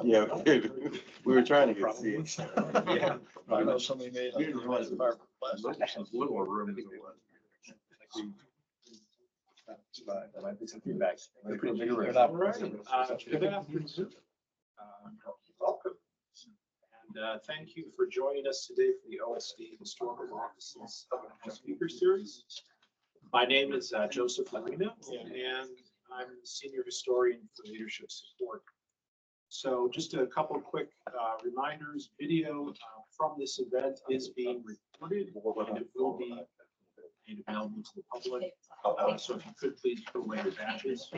Yeah, we were trying to get seats. Yeah. I know somebody made. You didn't realize it was- Little room. There might be some feedback. They're pretty big around. All right. Good afternoon. Welcome. And thank you for joining us today for the OSD Historical Office's Speaker Series. My name is Joseph Marina, and I'm the Senior Historian for Leadership Support. So just a couple of quick reminders. Video from this event is being recorded and it will be made available to the public. So if you could please put away your badges.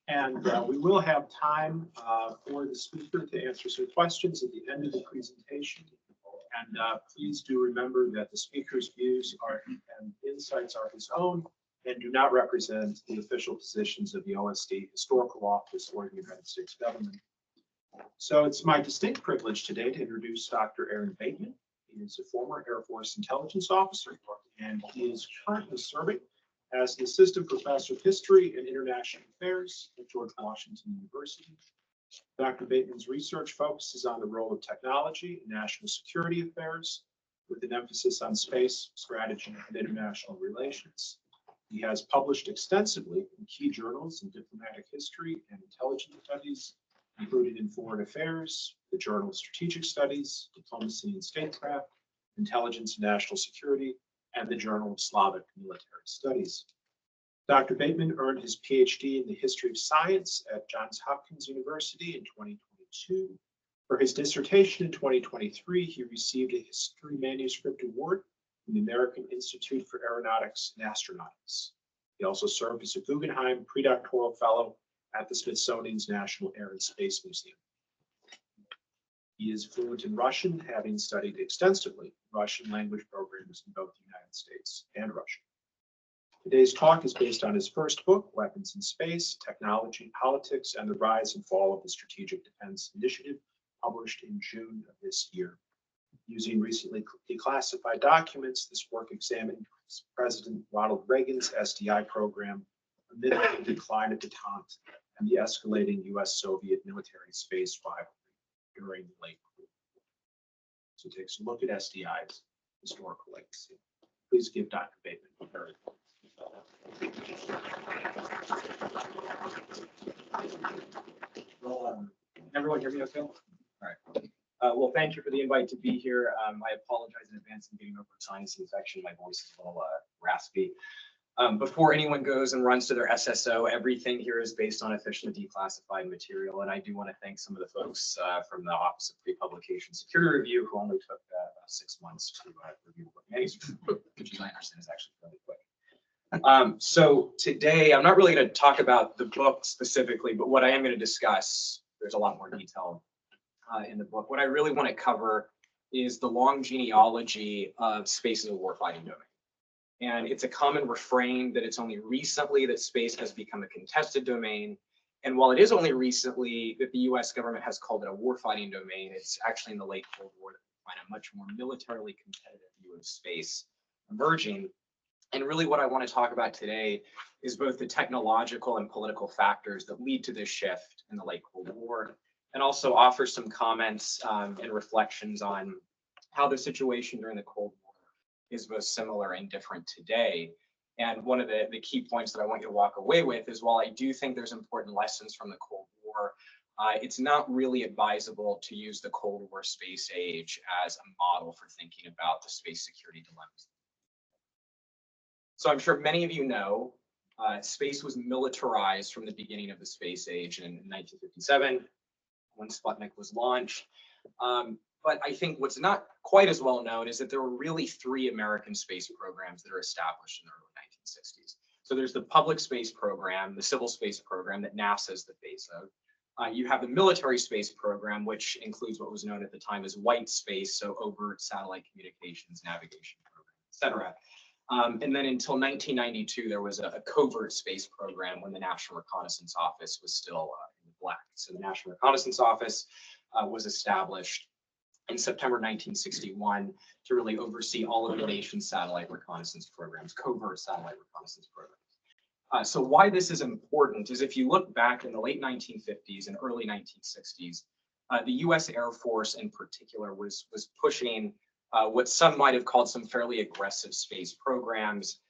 And we will have time for the speaker to answer some questions at the end of the presentation. And please do remember that the speaker's views and insights are his own and do not represent the official positions of the OSD Historical Office or the United States government. So it's my distinct privilege today to introduce Dr. Aaron Bateman. He is a former Air Force intelligence officer, and he is currently serving as an assistant professor of history and international affairs at George Washington University. Dr. Bateman's research focuses on the role of technology in national security affairs, with an emphasis on space, strategy, and international relations. He has published extensively in key journals in diplomatic history and intelligence studies, including in Foreign Affairs, the Journal of Strategic Studies, Diplomacy and Statecraft, Intelligence and National Security, and the Journal of Slavic Military Studies. Dr. Bateman earned his PhD in the history of science at Johns Hopkins University in 2022. For his dissertation in 2023, he received a History Manuscript Award from the American Institute for Aeronautics and Astronautics. He also served as a Guggenheim Predoctoral Fellow at the Smithsonian's National Air and Space Museum. He is fluent in Russian, having studied extensively Russian language programs in both the United States and Russia. Today's talk is based on his first book, Weapons in Space, Technology, Politics, and the Rise and Fall of the Strategic Defense Initiative, published in June of this year. Using recently declassified documents, this work examined President Ronald Reagan's SDI program amid the decline of detente and the escalating U.S.-Soviet military space rivalry during the late Cold War. So it takes a look at SDI's historical legacy. Please give Dr. Bateman a very everyone hear me okay? All right. Well, thank you for the invite to be here. I apologize in advance. I'm getting over a sinus infection. My voice is a little raspy. Before anyone goes and runs to their SSO, everything here is based on officially declassified material. And I do want to thank some of the folks from the Office of Pre-Publication Security Review who only took about 6 months to review the book manuscript, which I understand is actually fairly quick. So today, I'm not really going to talk about the book specifically, but what I am going to discuss, there's a lot more detail in the book. What I really want to cover is the long genealogy of space as a warfighting domain. And it's a common refrain that it's only recently that space has become a contested domain. And while it is only recently that the US government has called it a warfighting domain, it's actually in the late Cold War that we find a much more militarily competitive view of space emerging. And really what I want to talk about today is both the technological and political factors that lead to this shift in the late Cold War, and also offer some comments and reflections on how the situation during the Cold War is both similar and different today. And one of the key points that I want you to walk away with is, while I do think there's important lessons from the Cold War, it's not really advisable to use the Cold War space age as a model for thinking about the space security dilemmas. So I'm sure many of you know, space was militarized from the beginning of the space age in 1957, when Sputnik was launched. But I think what's not quite as well known is that there were really 3 American space programs that are established in the early 1960s. So there's the public space program, the civil space program that NASA is the face of. You have the military space program, which includes what was known at the time as white space, so overt satellite communications, navigation program, et cetera. And then until 1992, there was a covert space program when the National Reconnaissance Office was still in the black. So the National Reconnaissance Office was established in September 1961 to really oversee all of the nation's satellite reconnaissance programs, covert satellite reconnaissance programs. So why this is important is if you look back in the late 1950s and early 1960s, the US Air Force in particular was pushing what some might have called some fairly aggressive space programs,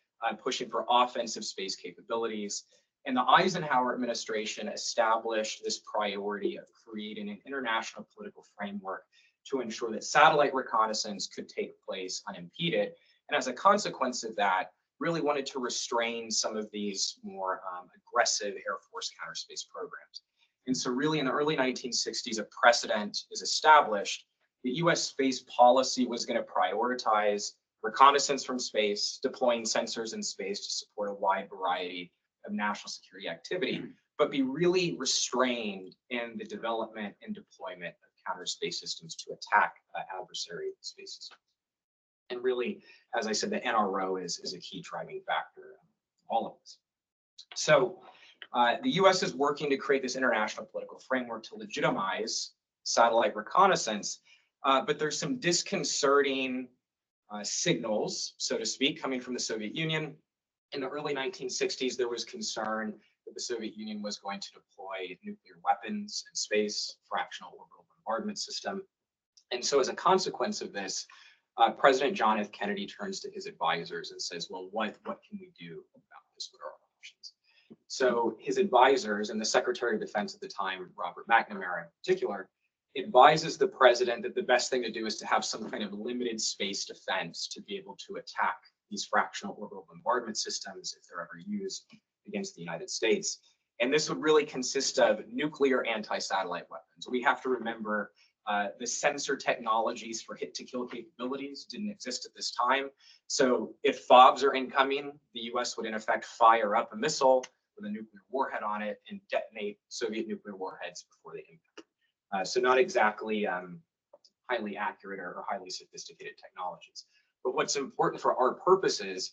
pushing for offensive space capabilities. And the Eisenhower administration established this priority of creating an international political framework to ensure that satellite reconnaissance could take place unimpeded. And as a consequence of that, really wanted to restrain some of these more aggressive Air Force counter space programs. And so really in the early 1960s, a precedent is established that US space policy was going to prioritize reconnaissance from space, deploying sensors in space to support a wide variety of national security activity, but be really restrained in the development and deployment of counter space systems to attack adversary space systems. And really, as I said, the NRO is a key driving factor in all of this. So the US is working to create this international political framework to legitimize satellite reconnaissance, but there's some disconcerting signals, so to speak, coming from the Soviet Union. In the early 1960s, there was concern that the Soviet Union was going to deploy nuclear weapons in space, fractional orbital bombardment system. And so as a consequence of this, President John F. Kennedy turns to his advisors and says, well, what can we do about this? What are our options? So his advisors and the Secretary of Defense at the time, Robert McNamara in particular, advises the president that the best thing to do is to have some kind of limited space defense to be able to attack these fractional orbital bombardment systems if they're ever used against the United States. And this would really consist of nuclear anti-satellite weapons. We have to remember the sensor technologies for hit-to-kill capabilities didn't exist at this time. So if FOBs are incoming, the US would in effect fire up a missile with a nuclear warhead on it and detonate Soviet nuclear warheads before they impact. So not exactly highly accurate or highly sophisticated technologies. But what's important for our purposes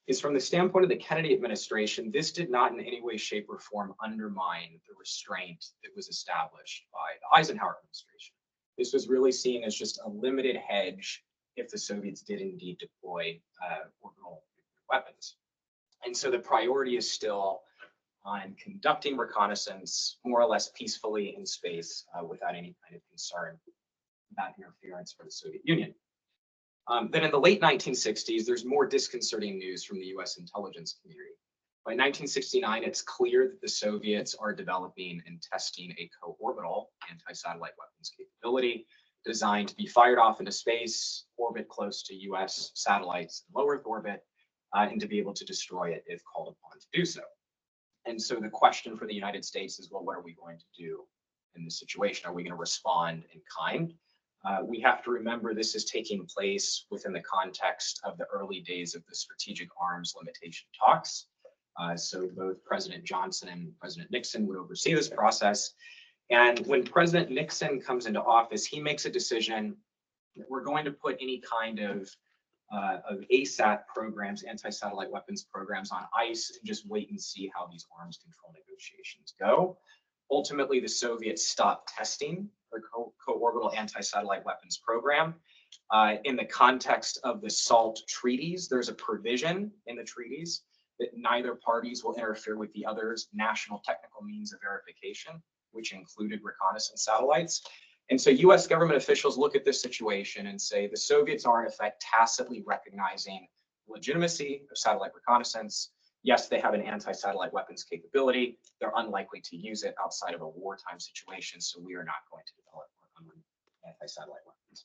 is from the standpoint of the Kennedy administration, this did not in any way, shape, or form undermine the restraint that was established by the Eisenhower administration. This was really seen as just a limited hedge if the Soviets did indeed deploy orbital weapons. And so the priority is still on conducting reconnaissance more or less peacefully in space without any kind of concern about interference for the Soviet Union. Then in the late 1960s, there's more disconcerting news from the US intelligence community. By 1969, it's clear that the Soviets are developing and testing a co-orbital anti-satellite weapons capability designed to be fired off into space, orbit close to US satellites in low Earth orbit, and to be able to destroy it if called upon to do so. And so the question for the United States is, well, what are we going to do in this situation? Are we going to respond in kind? We have to remember this is taking place within the context of the early days of the strategic arms limitation talks. So both President Johnson and President Nixon would oversee this process. And when President Nixon comes into office, he makes a decision that we're going to put any kind of ASAT programs, anti-satellite weapons programs, on ice and just wait and see how these arms control negotiations go. Ultimately, the Soviets stopped testing their co-orbital anti-satellite weapons program. In the context of the SALT treaties, there's a provision in the treaties that neither parties will interfere with the other's national technical means of verification, which included reconnaissance satellites. And so US government officials look at this situation and say the Soviets are in effect tacitly recognizing legitimacy of satellite reconnaissance. Yes, they have an anti-satellite weapons capability. They're unlikely to use it outside of a wartime situation, so we are not going to develop anti-satellite weapons.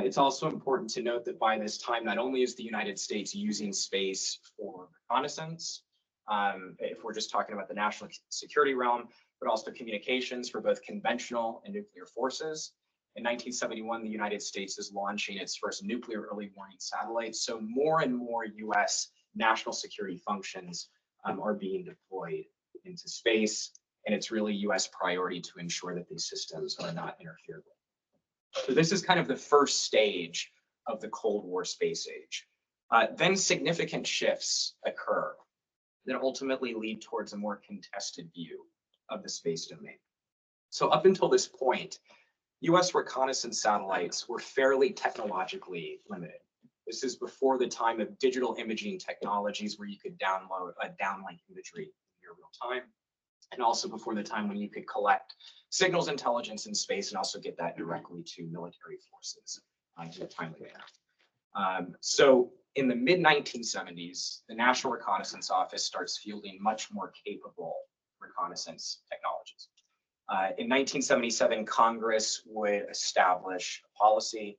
It's also important to note that by this time, not only is the United States using space for reconnaissance, if we're just talking about the national security realm, but also communications for both conventional and nuclear forces. In 1971, the United States is launching its first nuclear early warning satellite. So more and more US national security functions are being deployed into space. And it's really US priority to ensure that these systems are not interfered with. So this is kind of the first stage of the Cold War space age. Then significant shifts occur that ultimately lead towards a more contested view of the space domain. So up until this point, US reconnaissance satellites were fairly technologically limited. This is before the time of digital imaging technologies where you could downlink imagery in near real time, and also before the time when you could collect signals intelligence in space and also get that directly to military forces in a timely manner. So in the mid-1970s, the National Reconnaissance Office starts fielding much more capable reconnaissance technologies. In 1977, Congress would establish a policy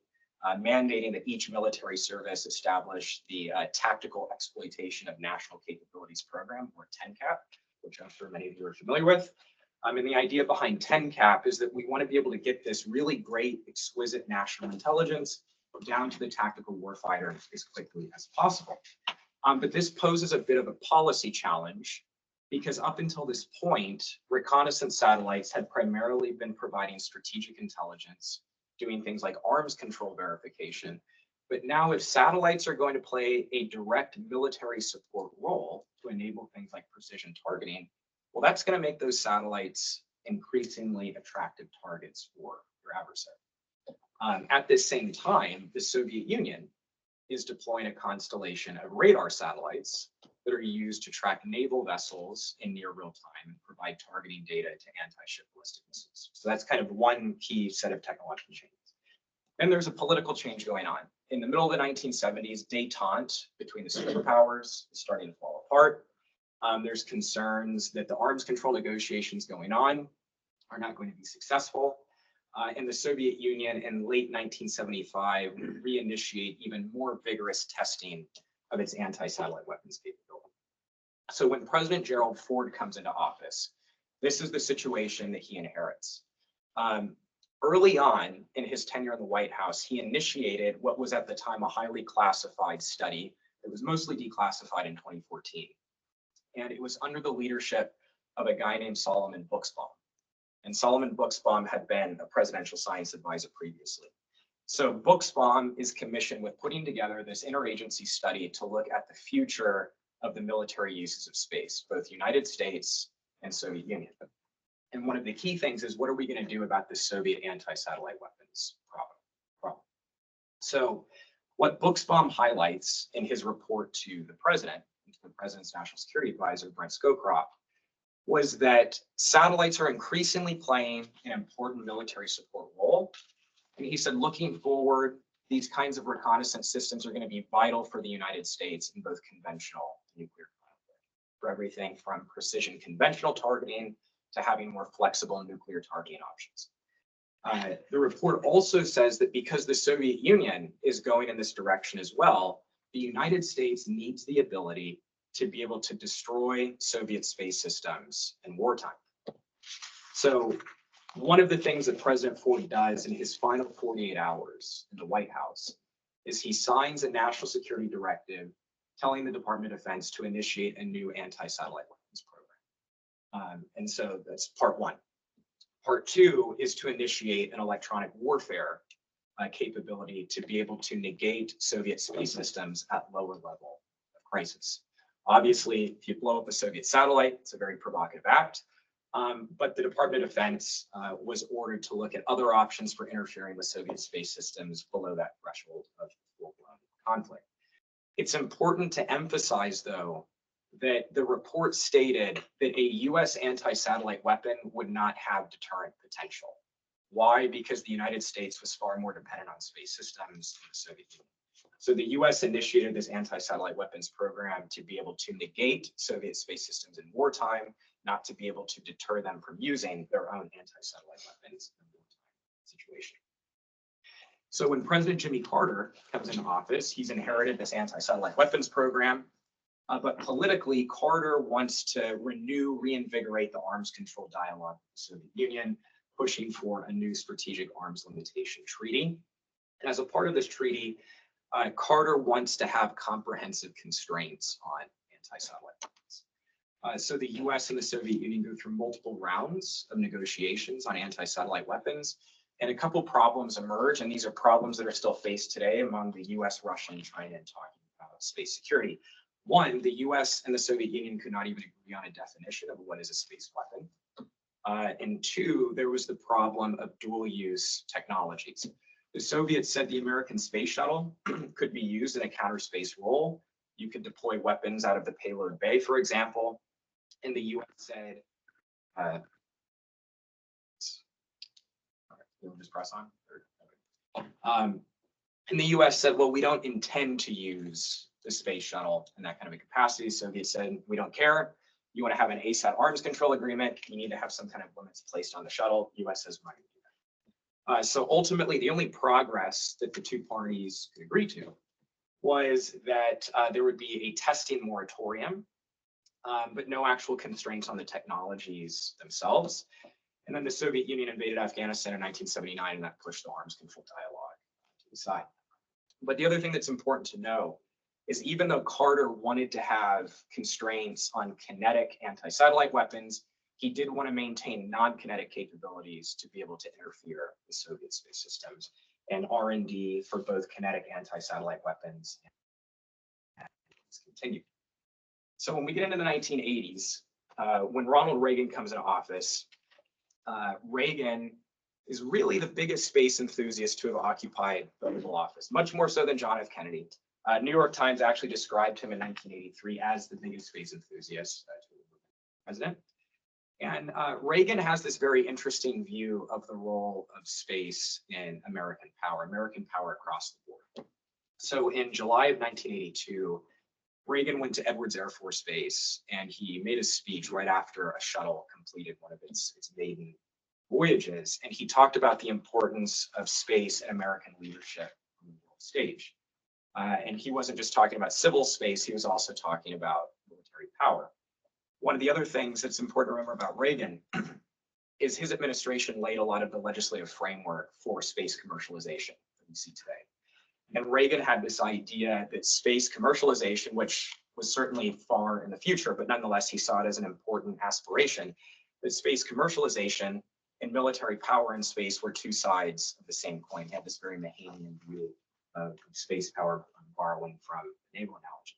mandating that each military service establish the Tactical Exploitation of National Capabilities Program, or TENCAP, which I'm sure many of you are familiar with. And the idea behind TENCAP is that we want to be able to get this really great, exquisite national intelligence down to the tactical warfighter as quickly as possible. But this poses a bit of a policy challenge because up until this point, reconnaissance satellites had primarily been providing strategic intelligence, doing things like arms control verification. But now if satellites are going to play a direct military support role to enable things like precision targeting, well, that's going to make those satellites increasingly attractive targets for your adversary. At this same time, the Soviet Union is deploying a constellation of radar satellites that are used to track naval vessels in near real time and provide targeting data to anti-ship ballistic missiles. So that's kind of one key set of technological changes. And there's a political change going on. In the middle of the 1970s, détente between the superpowers is starting to fall apart. There's concerns that the arms control negotiations going on are not going to be successful. And the Soviet Union in late 1975 would reinitiate even more vigorous testing of its anti-satellite weapons capability. So when President Gerald Ford comes into office, this is the situation that he inherits. Early on in his tenure in the White House, he initiated what was at the time a highly classified study that was mostly declassified in 2014. And it was under the leadership of a guy named Solomon Buxbaum. And Solomon Buxbaum had been a presidential science advisor previously. So Buxbaum is commissioned with putting together this interagency study to look at the future of the military uses of space, both United States and Soviet Union. And one of the key things is, what are we going to do about the Soviet anti-satellite weapons problem? So what Buxbaum highlights in his report to the president's national security advisor, Brent Scowcroft, was that satellites are increasingly playing an important military support role. And he said, looking forward, these kinds of reconnaissance systems are going to be vital for the United States in both conventional and nuclear conflict, for everything from precision conventional targeting to having more flexible nuclear targeting options. The report also says that because the Soviet Union is going in this direction as well, the United States needs the ability to be able to destroy Soviet space systems in wartime. So one of the things that President Ford does in his final 48 hours in the White House is he signs a national security directive telling the Department of Defense to initiate a new anti-satellite weapons program. And so that's part one. Part two is to initiate an electronic warfare capability to be able to negate Soviet space systems at lower level of crisis. Obviously, if you blow up a Soviet satellite, it's a very provocative act. But the Department of Defense was ordered to look at other options for interfering with Soviet space systems below that threshold of full-blown conflict. It's important to emphasize, though, that the report stated that a US anti-satellite weapon would not have deterrent potential. Why? Because the United States was far more dependent on space systems than the Soviet Union. So the US initiated this anti-satellite weapons program to be able to negate Soviet space systems in wartime, not to be able to deter them from using their own anti-satellite weapons in a wartime situation. So when President Jimmy Carter comes into office, he's inherited this anti-satellite weapons program. But politically, Carter wants to reinvigorate the arms control dialogue with the Soviet Union, pushing for a new strategic arms limitation treaty. And as a part of this treaty, Carter wants to have comprehensive constraints on anti-satellite weapons. So the US and the Soviet Union go through multiple rounds of negotiations on anti-satellite weapons, and a couple problems emerge, and these are problems that are still faced today among the US, Russia, and China in talking about space security. One, the US and the Soviet Union could not even agree on a definition of what is a space weapon. And two, there was the problem of dual use technologies. The Soviets said the American space shuttle could be used in a counter space role. You could deploy weapons out of the payload bay, for example. And the US said, we'll just press on. And the US said, well, we don't intend to use the space shuttle in that kind of a capacity. Soviets said, we don't care. You want to have an ASAT arms control agreement, you need to have some kind of limits placed on the shuttle. US says, we're not going to do that. So ultimately, the only progress that the two parties could agree to was that there would be a testing moratorium, but no actual constraints on the technologies themselves. And then the Soviet Union invaded Afghanistan in 1979, and that pushed the arms control dialogue to the side. But the other thing that's important to know is even though Carter wanted to have constraints on kinetic anti-satellite weapons, he did want to maintain non-kinetic capabilities to be able to interfere with Soviet space systems, and R&D for both kinetic anti-satellite weapons continued. So when we get into the 1980s, when Ronald Reagan comes into office, Reagan is really the biggest space enthusiast to have occupied the Oval Office, much more so than John F. Kennedy. New York Times actually described him in 1983 as the biggest space enthusiast to the president. And Reagan has this very interesting view of the role of space in American power across the board. So in July of 1982, Reagan went to Edwards Air Force Base, and he made a speech right after a shuttle completed one of its maiden voyages. And he talked about the importance of space and American leadership on the world stage. And he wasn't just talking about civil space, he was also talking about military power. One of the other things that's important to remember about Reagan is his administration laid a lot of the legislative framework for space commercialization that we see today. And Reagan had this idea that space commercialization, which was certainly far in the future, but nonetheless, he saw it as an important aspiration, that space commercialization and military power in space were two sides of the same coin. He had this very Mahanian view of space power, borrowing from the naval analogy.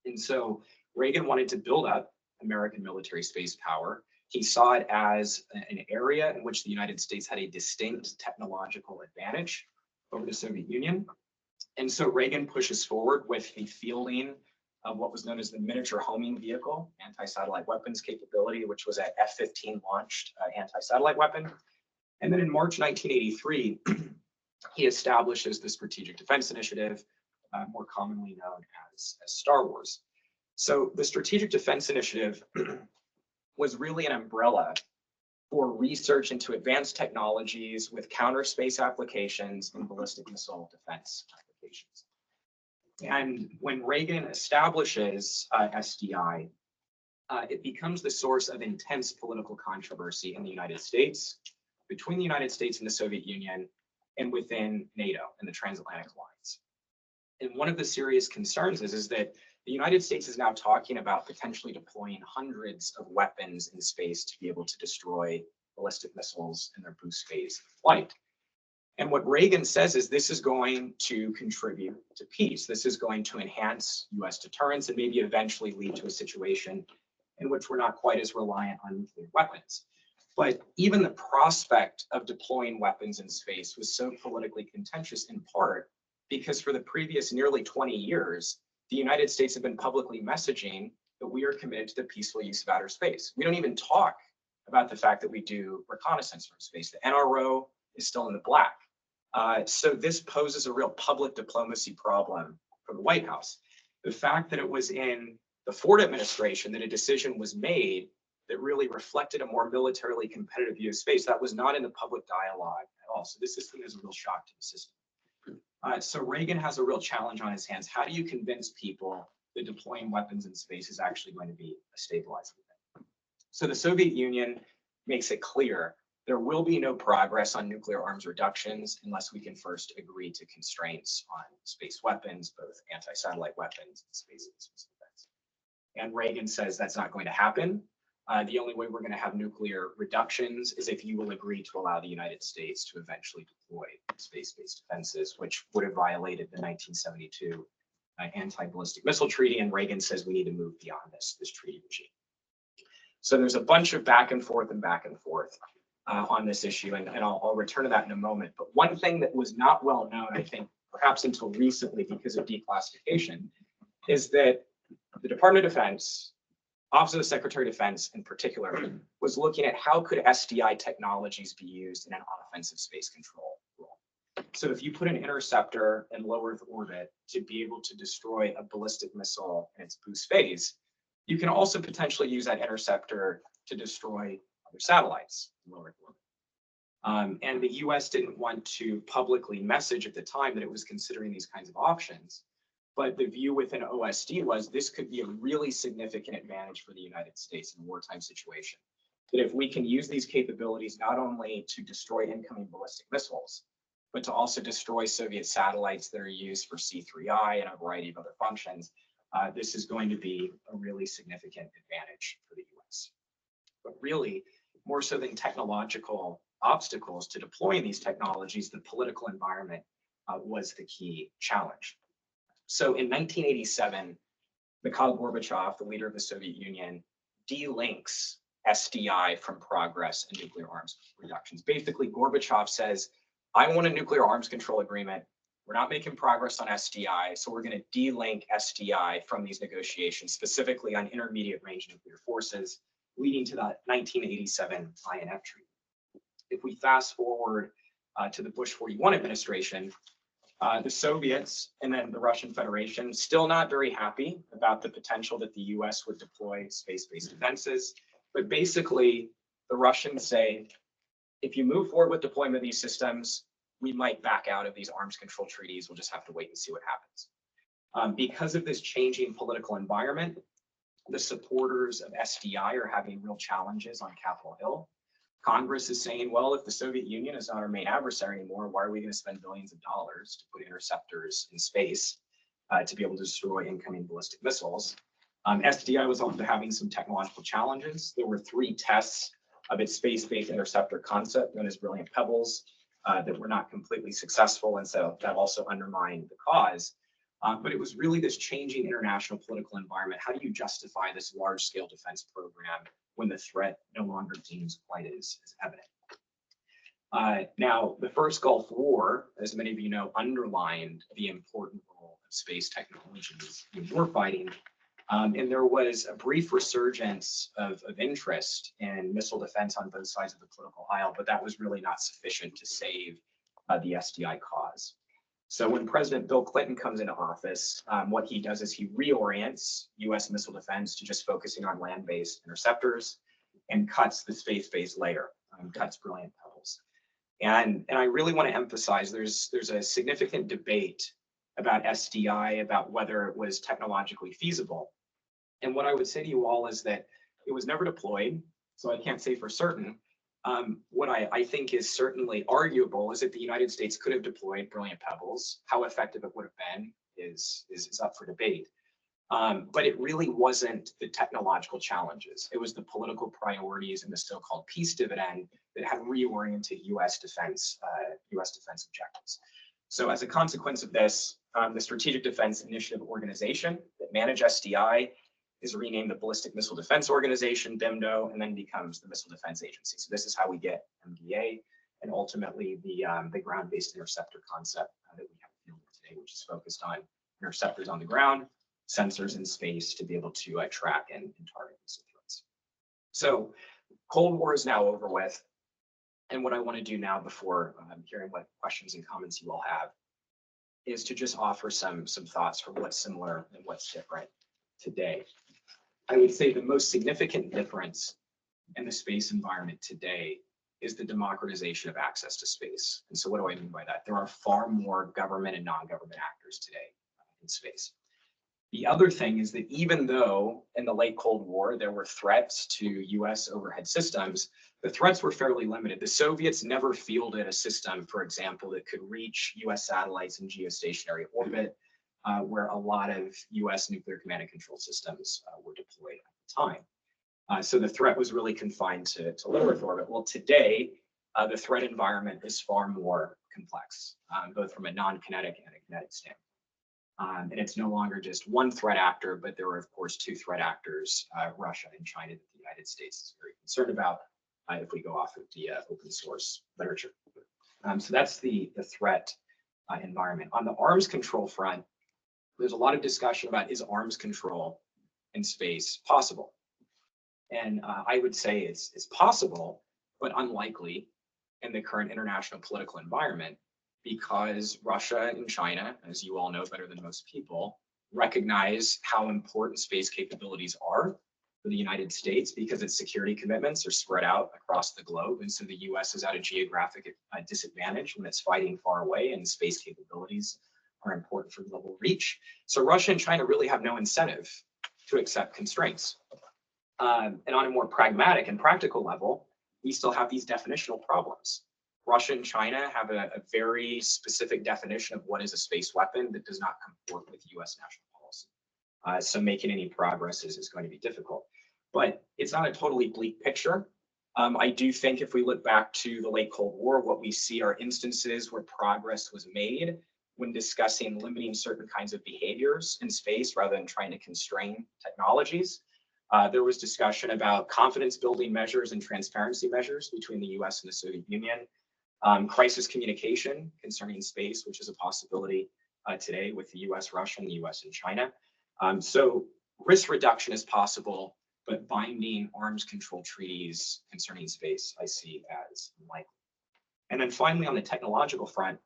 And so Reagan wanted to build up American military space power. He saw it as an area in which the United States had a distinct technological advantage over the Soviet Union. And so Reagan pushes forward with the fielding of what was known as the miniature homing vehicle, anti-satellite weapons capability, which was an F-15 launched anti-satellite weapon. And then in March 1983, he establishes the Strategic Defense Initiative, more commonly known as Star Wars. So the Strategic Defense Initiative was really an umbrella for research into advanced technologies with counter space applications and ballistic missile defense applications. And when Reagan establishes SDI, it becomes the source of intense political controversy in the United States, between the United States and the Soviet Union, and within NATO and the transatlantic alliance. And one of the serious concerns is that the United States is now talking about potentially deploying hundreds of weapons in space to be able to destroy ballistic missiles in their boost phase of flight. And what Reagan says is this is going to contribute to peace. This is going to enhance US deterrence and maybe eventually lead to a situation in which we're not quite as reliant on nuclear weapons. But even the prospect of deploying weapons in space was so politically contentious, in part because for the previous nearly 20 years, the United States have been publicly messaging that we are committed to the peaceful use of outer space. We don't even talk about the fact that we do reconnaissance from space. The NRO is still in the black. So this poses a real public diplomacy problem for the White House. The fact that it was in the Ford administration that a decision was made that really reflected a more militarily competitive view of space, that was not in the public dialogue at all. So this system is a real shock to the system. So Reagan has a real challenge on his hands. How do you convince people that deploying weapons in space is actually going to be a stabilizing event? So the Soviet Union makes it clear there will be no progress on nuclear arms reductions unless we can first agree to constraints on space weapons, both anti-satellite weapons and space missiles defense. And Reagan says that's not going to happen. The only way we're going to have nuclear reductions is if you will agree to allow the United States to eventually deploy space-based defenses, which would have violated the 1972 anti-ballistic missile treaty. And Reagan says we need to move beyond this treaty regime. So there's a bunch of back and forth on this issue, and I'll return to that in a moment. But one thing that was not well known, I think, perhaps until recently because of declassification, is that the Department of Defense, Office of the Secretary of Defense in particular, was looking at how could SDI technologies be used in an offensive space control role. So if you put an interceptor in low Earth orbit to be able to destroy a ballistic missile in its boost phase, you can also potentially use that interceptor to destroy other satellites in low Earth orbit. And the US didn't want to publicly message at the time that it was considering these kinds of options. But the view within OSD was this could be a really significant advantage for the United States in a wartime situation. That if we can use these capabilities not only to destroy incoming ballistic missiles, but to also destroy Soviet satellites that are used for C3I and a variety of other functions, this is going to be a really significant advantage for the US. But really, more so than technological obstacles to deploying these technologies, the political environment was the key challenge. So in 1987, Mikhail Gorbachev, the leader of the Soviet Union, delinks SDI from progress and nuclear arms reductions. Basically, Gorbachev says, I want a nuclear arms control agreement. We're not making progress on SDI, so we're going to delink SDI from these negotiations, specifically on intermediate range nuclear forces, leading to that 1987 INF treaty. If we fast forward to the Bush 41 administration, the Soviets and then the Russian Federation still not very happy about the potential that the US would deploy space-based defenses. But basically, the Russians say, if you move forward with deployment of these systems, we might back out of these arms control treaties. We'll just have to wait and see what happens. Because of this changing political environment, the supporters of SDI are having real challenges on Capitol Hill. Congress is saying, well, if the Soviet Union is not our main adversary anymore, why are we going to spend billions of dollars to put interceptors in space to be able to destroy incoming ballistic missiles? SDI was also having some technological challenges. There were 3 tests of its space-based interceptor concept known as Brilliant Pebbles that were not completely successful, and so that also undermined the cause. But it was really this changing international political environment. How do you justify this large-scale defense program when the threat no longer seems quite as evident? Now, the first Gulf War, as many of you know, underlined the important role of space technologies in warfighting. And there was a brief resurgence of interest in missile defense on both sides of the political aisle, but that was really not sufficient to save the SDI cause. So when President Bill Clinton comes into office, what he does is he reorients US missile defense to just focusing on land-based interceptors and cuts the space-based layer, cuts Brilliant Pebbles. And I really want to emphasize there's a significant debate about SDI, about whether it was technologically feasible. And what I would say to you all is that it was never deployed, so I can't say for certain. What I think is certainly arguable is that the United States could have deployed Brilliant Pebbles. How effective it would have been is up for debate. But it really wasn't the technological challenges. It was the political priorities and the so-called peace dividend that had reoriented US defense objectives. So as a consequence of this, the Strategic Defense Initiative Organization that managed SDI is renamed the Ballistic Missile Defense Organization, BIMDO, and then becomes the Missile Defense Agency. So this is how we get MDA and ultimately the ground-based interceptor concept that we have fielded today, which is focused on interceptors on the ground, sensors in space to be able to track and target missile threats. So Cold War is now over with. And what I want to do now before hearing what questions and comments you all have is to just offer some thoughts for what's similar and what's different today. I would say the most significant difference in the space environment today is the democratization of access to space. And so what do I mean by that? There are far more government and non-government actors today in space. The other thing is that even though in the late Cold War, there were threats to US overhead systems, the threats were fairly limited. The Soviets never fielded a system, for example, that could reach US satellites in geostationary orbit, where a lot of US nuclear command and control systems were deployed at the time. So the threat was really confined to low Earth orbit. Well, today, the threat environment is far more complex, both from a non-kinetic and a kinetic standpoint. And it's no longer just one threat actor, but there are, of course, two threat actors, Russia and China, that the United States is very concerned about if we go off of the open source literature. So that's the threat environment. On the arms control front, there's a lot of discussion about, is arms control in space possible? And I would say it's possible, but unlikely in the current international political environment, because Russia and China, as you all know better than most people, recognize how important space capabilities are for the United States, because its security commitments are spread out across the globe. And so the US is at a geographic disadvantage when it's fighting far away, and space capabilities are important for global reach. So Russia and China really have no incentive to accept constraints. And on a more pragmatic and practical level, we still have these definitional problems. Russia and China have a very specific definition of what is a space weapon that does not comport with US national policy. So making any progress is going to be difficult. But it's not a totally bleak picture. I do think if we look back to the late Cold War, what we see are instances where progress was made when discussing limiting certain kinds of behaviors in space rather than trying to constrain technologies. There was discussion about confidence building measures and transparency measures between the US and the Soviet Union. Crisis communication concerning space, which is a possibility today with the US, Russia, and the US and China. So risk reduction is possible, but binding arms control treaties concerning space, I see as unlikely. And then finally, on the technological front,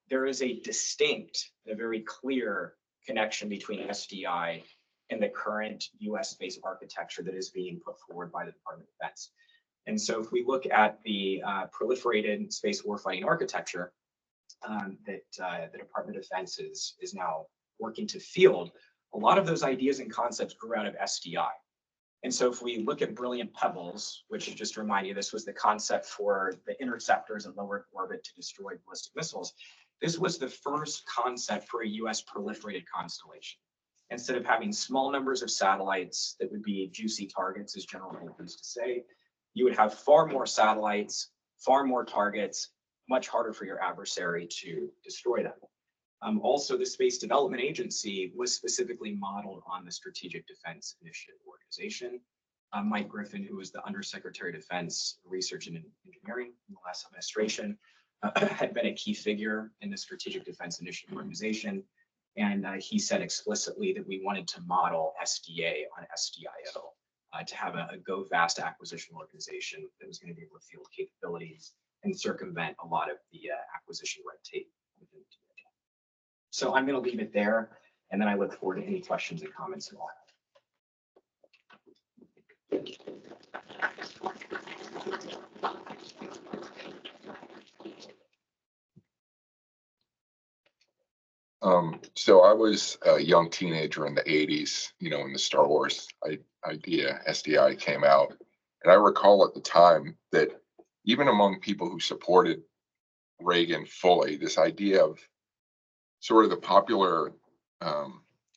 there is a distinct, a very clear connection between SDI and the current US space architecture that is being put forward by the Department of Defense. And so if we look at the proliferated space warfighting architecture that the Department of Defense is now working to field, a lot of those ideas and concepts grew out of SDI. And so if we look at Brilliant Pebbles, which just to remind you, this was the concept for the interceptors in low Earth orbit to destroy ballistic missiles. This was the first concept for a US proliferated constellation. Instead of having small numbers of satellites that would be juicy targets, as General Holt used to say, you would have far more satellites, far more targets, much harder for your adversary to destroy them. Also, the Space Development Agency was specifically modeled on the Strategic Defense Initiative Organization. Mike Griffin, who was the Undersecretary of Defense Research and Engineering in the last administration, had been a key figure in the Strategic Defense Initiative Organization. And he said explicitly that we wanted to model SDA on SDIO to have a go fast acquisition organization that was going to be able to field capabilities and circumvent a lot of the acquisition red tape within the DoD. So I'm going to leave it there, and then I look forward to any questions and comments at all. So I was a young teenager in the 80s, when the Star Wars idea, SDI, came out. And I recall at the time that even among people who supported Reagan fully, this idea of sort of the popular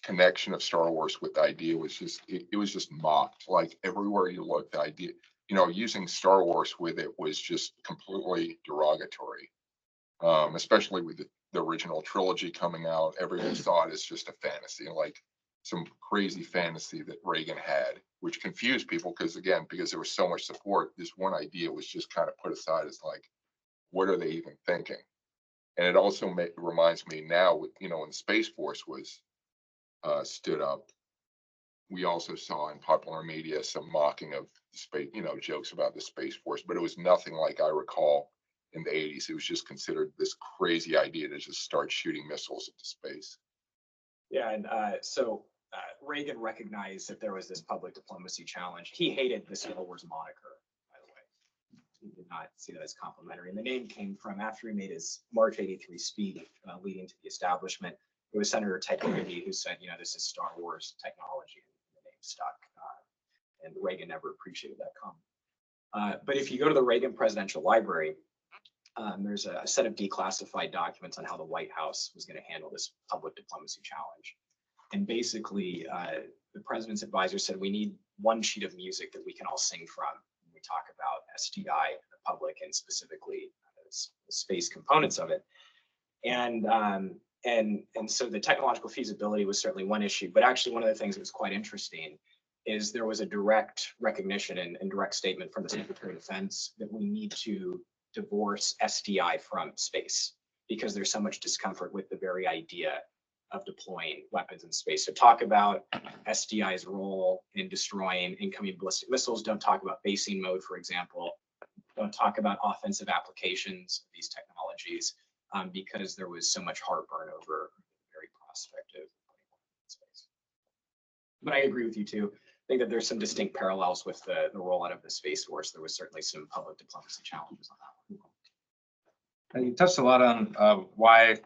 connection of Star Wars with the idea was just, it was just mocked. Like everywhere you looked, the idea, using Star Wars with it was just completely derogatory, especially with the original trilogy coming out. Everyone saw it as just a fantasy, like some crazy fantasy that Reagan had, which confused people because there was so much support, this one idea was just kind of put aside as like, what are they even thinking? And it also reminds me now, when the Space Force was stood up, we also saw in popular media some mocking of the space, jokes about the Space Force, but it was nothing like I recall in the 80s. It was just considered this crazy idea to just start shooting missiles into space. Yeah, and so Reagan recognized that there was this public diplomacy challenge. He hated the Star Wars moniker, by the way. He did not see that as complimentary. And the name came from after he made his March '83 speech leading to the establishment. It was Senator Ted Kennedy who said, this is Star Wars technology, and the name stuck. And Reagan never appreciated that comment. But if you go to the Reagan Presidential Library, there's a set of declassified documents on how the White House was going to handle this public diplomacy challenge. And basically, the president's advisor said, we need one sheet of music that we can all sing from when we talk about SDI, the public, and specifically the space components of it. And And so the technological feasibility was certainly one issue, but actually one of the things that was quite interesting is there was a direct recognition and direct statement from the Secretary of Defense that we need to divorce SDI from space because there's so much discomfort with the very idea of deploying weapons in space. So talk about SDI's role in destroying incoming ballistic missiles. Don't talk about basing mode, for example. Don't talk about offensive applications of these technologies because there was so much heartburn over the very prospect of putting weapons in space. But I agree with you too. I think that there's some distinct parallels with the rollout of the Space Force. There was certainly some public diplomacy challenges on that one. And you touched a lot on why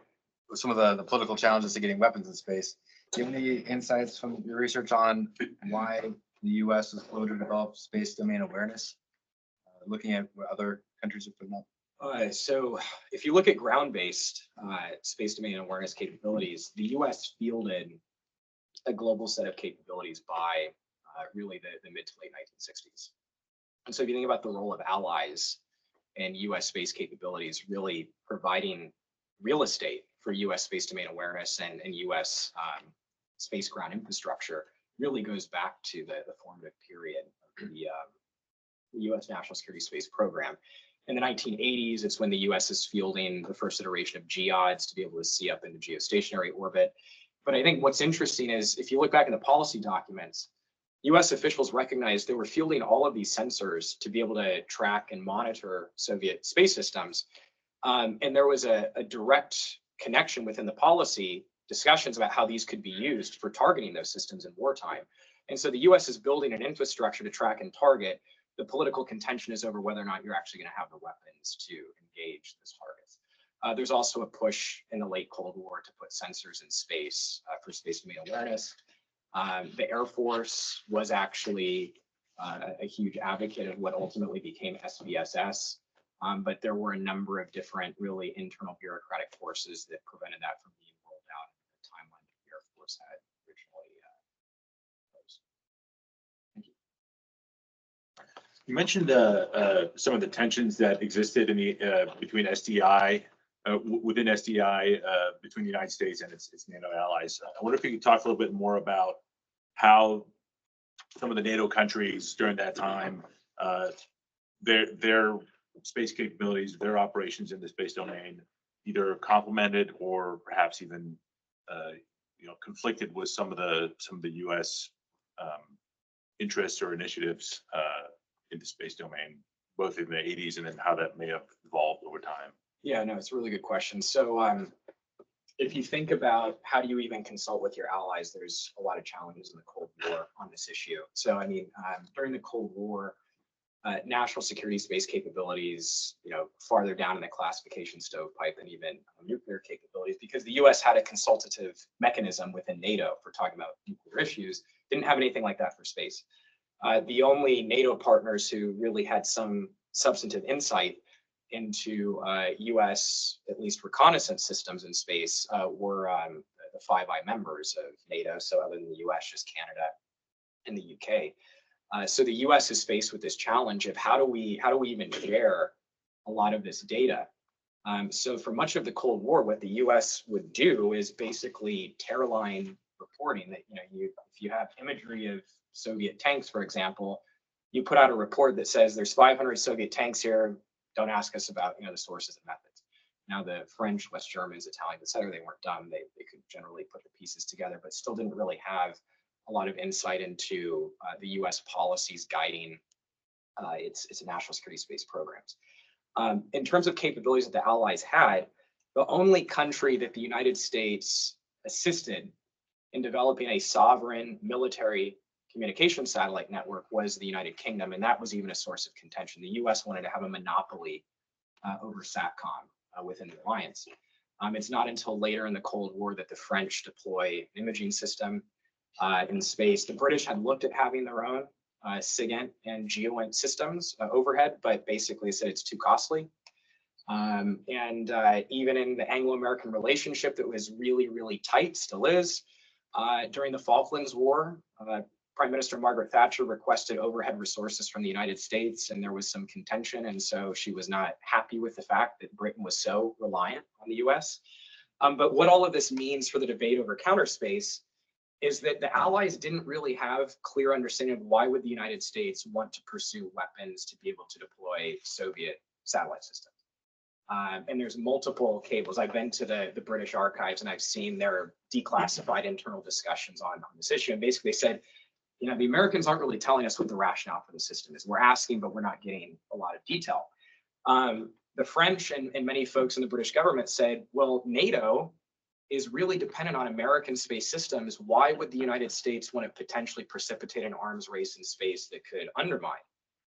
some of the political challenges to getting weapons in space. Do you have any insights from your research on why the U.S. is slow to develop space domain awareness, looking at what other countries have put up? So if you look at ground-based space domain awareness capabilities, the U.S. fielded a global set of capabilities by really the mid to late 1960s. And so if you think about the role of allies and U.S. space capabilities, really providing real estate for U.S. space domain awareness and U.S. Space ground infrastructure really goes back to the formative period of the U.S. National Security Space Program. In the 1980s, it's when the U.S. is fielding the first iteration of GEODs to be able to see up into geostationary orbit. But I think what's interesting is if you look back in the policy documents, U.S. officials recognized they were fielding all of these sensors to be able to track and monitor Soviet space systems. And there was a direct connection within the policy discussions about how these could be used for targeting those systems in wartime. And so the U.S. is building an infrastructure to track and target. The political contention is over whether or not you're actually going to have the weapons to engage those targets. There's also a push in the late Cold War to put sensors in space for space domain awareness. The Air Force was actually a huge advocate of what ultimately became SVSS, but there were a number of different really internal bureaucratic forces that prevented that from being rolled out in the timeline that the Air Force had originally proposed. Thank you. You mentioned some of the tensions that existed in the between SDI, within SDI, between the United States and its NATO allies. I wonder if you could talk a little bit more about how some of the NATO countries during that time, their space capabilities, their operations in the space domain, either complemented or perhaps even conflicted with some of the U.S. interests or initiatives in the space domain, both in the 80s and then how that may have evolved over time. Yeah, no, it's a really good question. So if you think about how do you even consult with your allies, there's a lot of challenges in the Cold War on this issue. So I mean, during the Cold War, national security space capabilities, farther down in the classification stovepipe than even nuclear capabilities, because the U.S. had a consultative mechanism within NATO for talking about nuclear issues, didn't have anything like that for space. The only NATO partners who really had some substantive insight into U.S. at least reconnaissance systems in space were the Five Eye members of NATO. So other than the U.S., just Canada and the U.K. So the U.S. is faced with this challenge of how do we even share a lot of this data? So for much of the Cold War, what the U.S. would do is basically tear-line reporting that if you have imagery of Soviet tanks, for example, you put out a report that says there's 500 Soviet tanks here. Don't ask us about the sources and methods. Now the French, West Germans, Italians, et cetera, they weren't dumb. They could generally put the pieces together, but still didn't really have a lot of insight into the U.S. policies guiding its national security space programs. In terms of capabilities that the Allies had, the only country that the United States assisted in developing a sovereign military communication satellite network was the United Kingdom, and that was even a source of contention. The U.S. wanted to have a monopoly over SATCOM within the alliance. It's not until later in the Cold War that the French deploy an imaging system in space. The British had looked at having their own SIGINT and GEOINT systems overhead, but basically said it's too costly. And even in the Anglo-American relationship that was really, really tight, still is, during the Falklands War, Prime Minister Margaret Thatcher requested overhead resources from the United States, and there was some contention. And so she was not happy with the fact that Britain was so reliant on the US. But what all of this means for the debate over counterspace is that the Allies didn't really have clear understanding of why would the United States want to pursue weapons to be able to deploy Soviet satellite systems. And there's multiple cables. I've been to the British archives and I've seen their declassified internal discussions on this issue. And basically they said, you know, the Americans aren't really telling us what the rationale for the system is. We're asking, but we're not getting a lot of detail. The French and many folks in the British government said, well, NATO is really dependent on American space systems. Why would the United States want to potentially precipitate an arms race in space that could undermine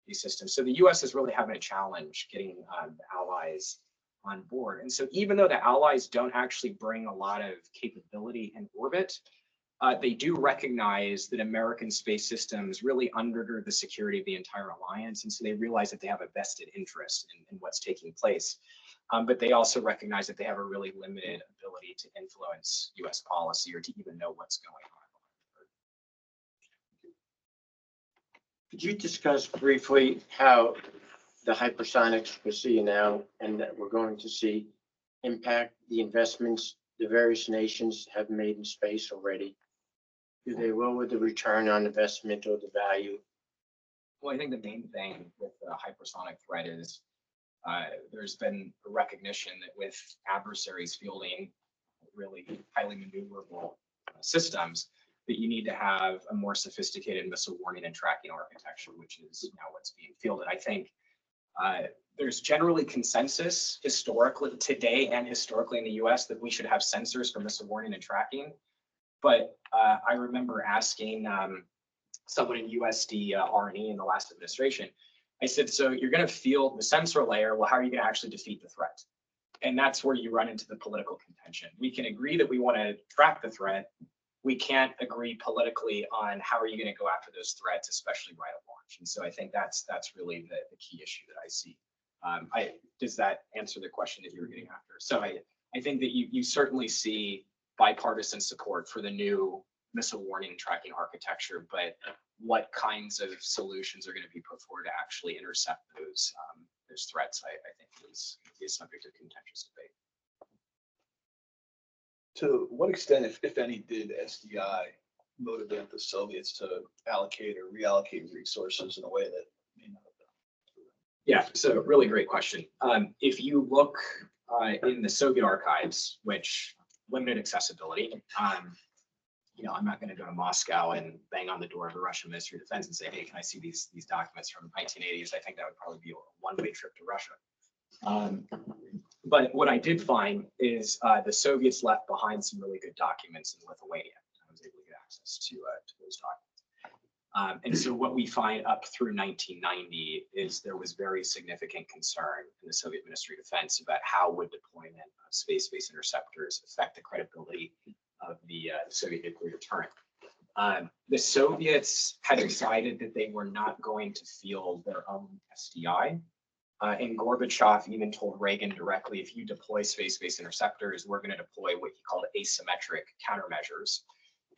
these systems? So the US is really having a challenge getting the allies on board. And so even though the allies don't actually bring a lot of capability in orbit, they do recognize that American space systems really undergird the security of the entire alliance. And so they realize that they have a vested interest in what's taking place. But they also recognize that they have a really limited ability to influence US policy or to even know what's going on. Could you discuss briefly how the hypersonics we're seeing now and that we're going to see impact the investments the various nations have made in space already? Do they lower the return on investment or the value? Well, I think the main thing with the hypersonic threat is there's been a recognition that with adversaries fielding really highly maneuverable systems, that you need to have a more sophisticated missile warning and tracking architecture, which is now what's being fielded. I think there's generally consensus historically today and historically in the US that we should have sensors for missile warning and tracking. But I remember asking someone in USD R&E in the last administration, I said, so you're going to field the sensor layer. Well, how are you going to actually defeat the threat? And that's where you run into the political contention. We can agree that we want to track the threat. We can't agree politically on how are you going to go after those threats, especially right at launch. And so I think that's really the key issue that I see. Does that answer the question that you were getting after? So I think that you certainly see bipartisan support for the new missile warning and tracking architecture, but what kinds of solutions are going to be put forward to actually intercept those threats, I think is subject to contentious debate. To what extent, if any, did SDI motivate the Soviets to allocate or reallocate resources in a way that may not have done? Yeah, so really great question. If you look in the Soviet archives, which limited accessibility, you know, I'm not going to go to Moscow and bang on the door of the Russian Ministry of Defense and say, hey, can I see these documents from the 1980s? I think that would probably be a one-way trip to Russia. But what I did find is the Soviets left behind some really good documents in Lithuania. I was able to get access to those documents. And so what we find up through 1990 is there was very significant concern in the Soviet Ministry of Defense about how would deployment of space-based interceptors affect the credibility of the Soviet nuclear deterrent. The Soviets had decided that they were not going to field their own SDI. And Gorbachev even told Reagan directly, if you deploy space-based interceptors, we're going to deploy what he called asymmetric countermeasures.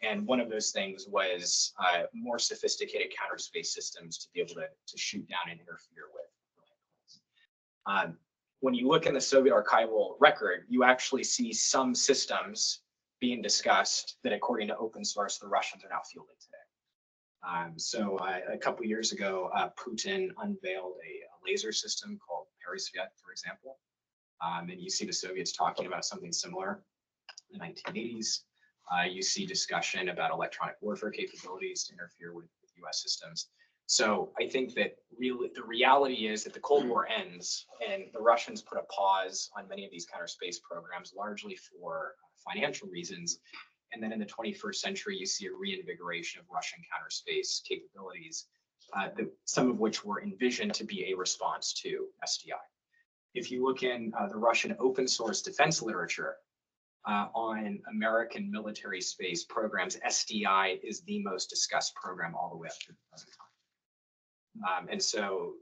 And one of those things was more sophisticated counter space systems to be able to shoot down and interfere with. When you look in the Soviet archival record, you actually see some systems being discussed that, according to open source, the Russians are now fielding today. So a couple of years ago, Putin unveiled a laser system called Peresviet, for example. And you see the Soviets talking about something similar in the 1980s. You see discussion about electronic warfare capabilities to interfere with US systems. So I think that really the reality is that the Cold War ends and the Russians put a pause on many of these counter space programs, largely for financial reasons. And then in the 21st century, you see a reinvigoration of Russian counter space capabilities, some of which were envisioned to be a response to SDI. If you look in the Russian open source defense literature on American military space programs, SDI is the most discussed program all the way up to the present time. And so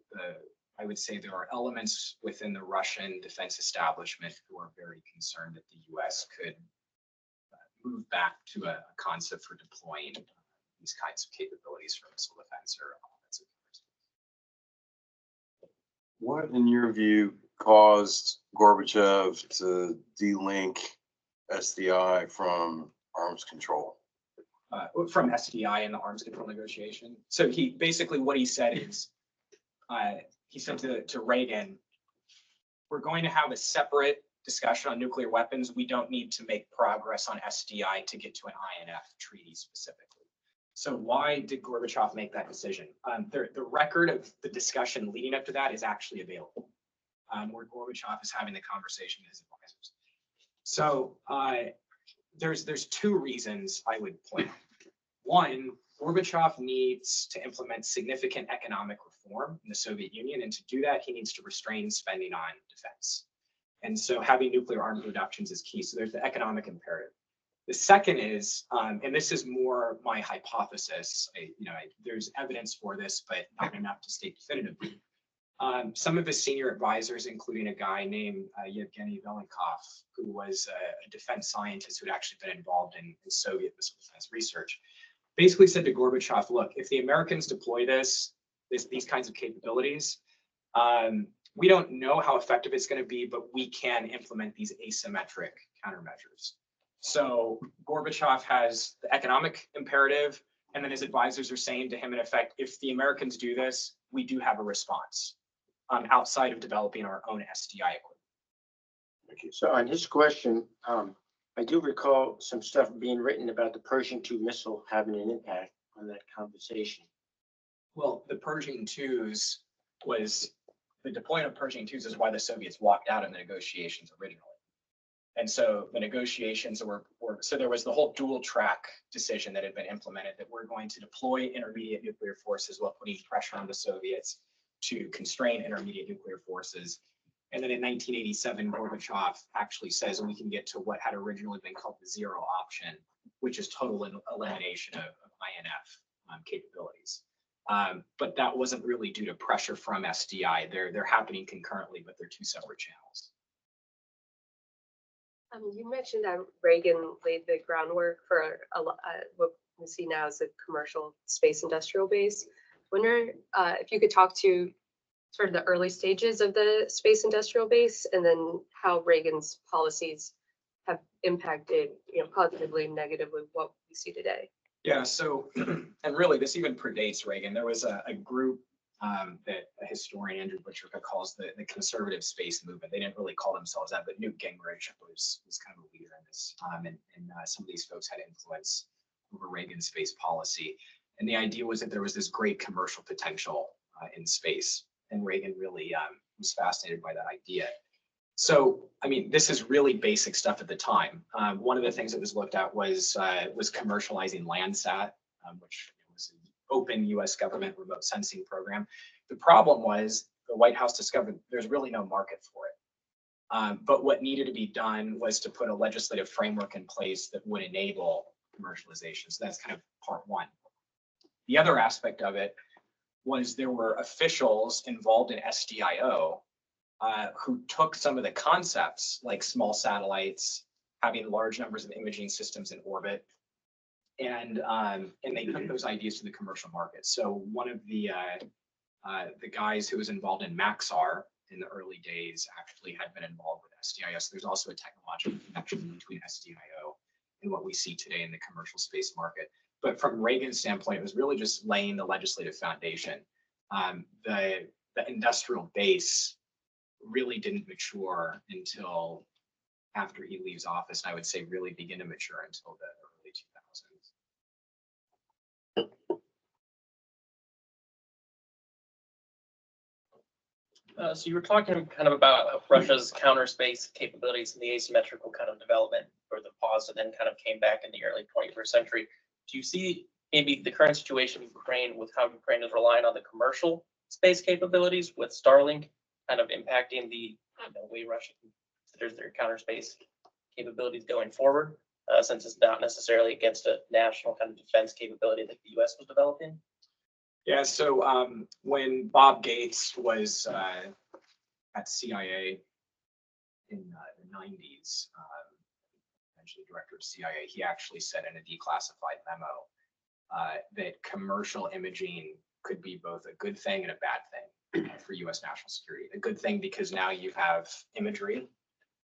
I would say there are elements within the Russian defense establishment who are very concerned that the US could move back to a concept for deploying these kinds of capabilities for missile defense or offensive. What, in your view, caused Gorbachev to delink SDI from arms control? From SDI and the arms control negotiation. So he basically what he said is, he said to Reagan, we're going to have a separate discussion on nuclear weapons. We don't need to make progress on SDI to get to an INF treaty specifically. So why did Gorbachev make that decision? The record of the discussion leading up to that is actually available, where Gorbachev is having the conversation with his advisors. So there's two reasons I would point out. One, Gorbachev needs to implement significant economic reform in the Soviet Union, and to do that, he needs to restrain spending on defense. And so having nuclear arms reductions is key. So there's the economic imperative. The second is, and this is more my hypothesis, there's evidence for this, but not enough to state definitively. Some of his senior advisors, including a guy named Yevgeny Velenkov, who was a defense scientist who had actually been involved in Soviet missile defense research, basically said to Gorbachev, look, if the Americans deploy these kinds of capabilities, we don't know how effective it's going to be, but we can implement these asymmetric countermeasures. So Gorbachev has the economic imperative, and then his advisors are saying to him, in effect, if the Americans do this, we do have a response outside of developing our own SDI equipment. So on his question, I do recall some stuff being written about the Pershing II missile having an impact on that conversation. Well, the Pershing IIs was, the deployment of Pershing IIs is why the Soviets walked out of the negotiations originally. And so the negotiations so there was the whole dual track decision that had been implemented, that we're going to deploy intermediate nuclear forces while putting pressure on the Soviets to constrain intermediate nuclear forces. And then in 1987, Gorbachev actually says we can get to what had originally been called the zero option, which is total elimination of INF capabilities. But that wasn't really due to pressure from SDI. They're happening concurrently, but they're two separate channels. You mentioned that Reagan laid the groundwork for what we see now as a commercial space industrial base. Wonder if you could talk to sort of the early stages of the space industrial base, and then how Reagan's policies have impacted, positively and negatively, what we see today. Yeah, so, and really this even predates Reagan. There was a group that a historian, Andrew Butcherka, calls the conservative space movement. They didn't really call themselves that, but Newt Gingrich was kind of a leader in this. And some of these folks had influence over Reagan's space policy. And the idea was that there was this great commercial potential in space. And Reagan really was fascinated by that idea. So, I mean, this is really basic stuff at the time. One of the things that was looked at was commercializing Landsat, which was an open US government remote sensing program. The problem was the White House discovered there's really no market for it. But what needed to be done was to put a legislative framework in place that would enable commercialization. So that's kind of part one. The other aspect of it was there were officials involved in SDIO who took some of the concepts like small satellites, having large numbers of imaging systems in orbit, and they took those ideas to the commercial market. So one of the guys who was involved in Maxar in the early days actually had been involved with SDIO. So there's also a technological connection between SDIO and what we see today in the commercial space market. But from Reagan's standpoint, it was really just laying the legislative foundation. The industrial base really didn't mature until after he leaves office, and I would say really begin to mature until the early 2000s. So you were talking kind of about Russia's counter space capabilities and the asymmetrical kind of development or the pause, and then kind of came back in the early 21st century. Do you see maybe the current situation in Ukraine with how Ukraine is relying on the commercial space capabilities with Starlink kind of impacting the way Russia considers their counter space capabilities going forward, since it's not necessarily against a national kind of defense capability that the US was developing? Yeah, so when Bob Gates was at CIA in the 90s, eventually director of CIA, he actually said in a declassified memo that commercial imaging could be both a good thing and a bad thing for US national security. A good thing because now you have imagery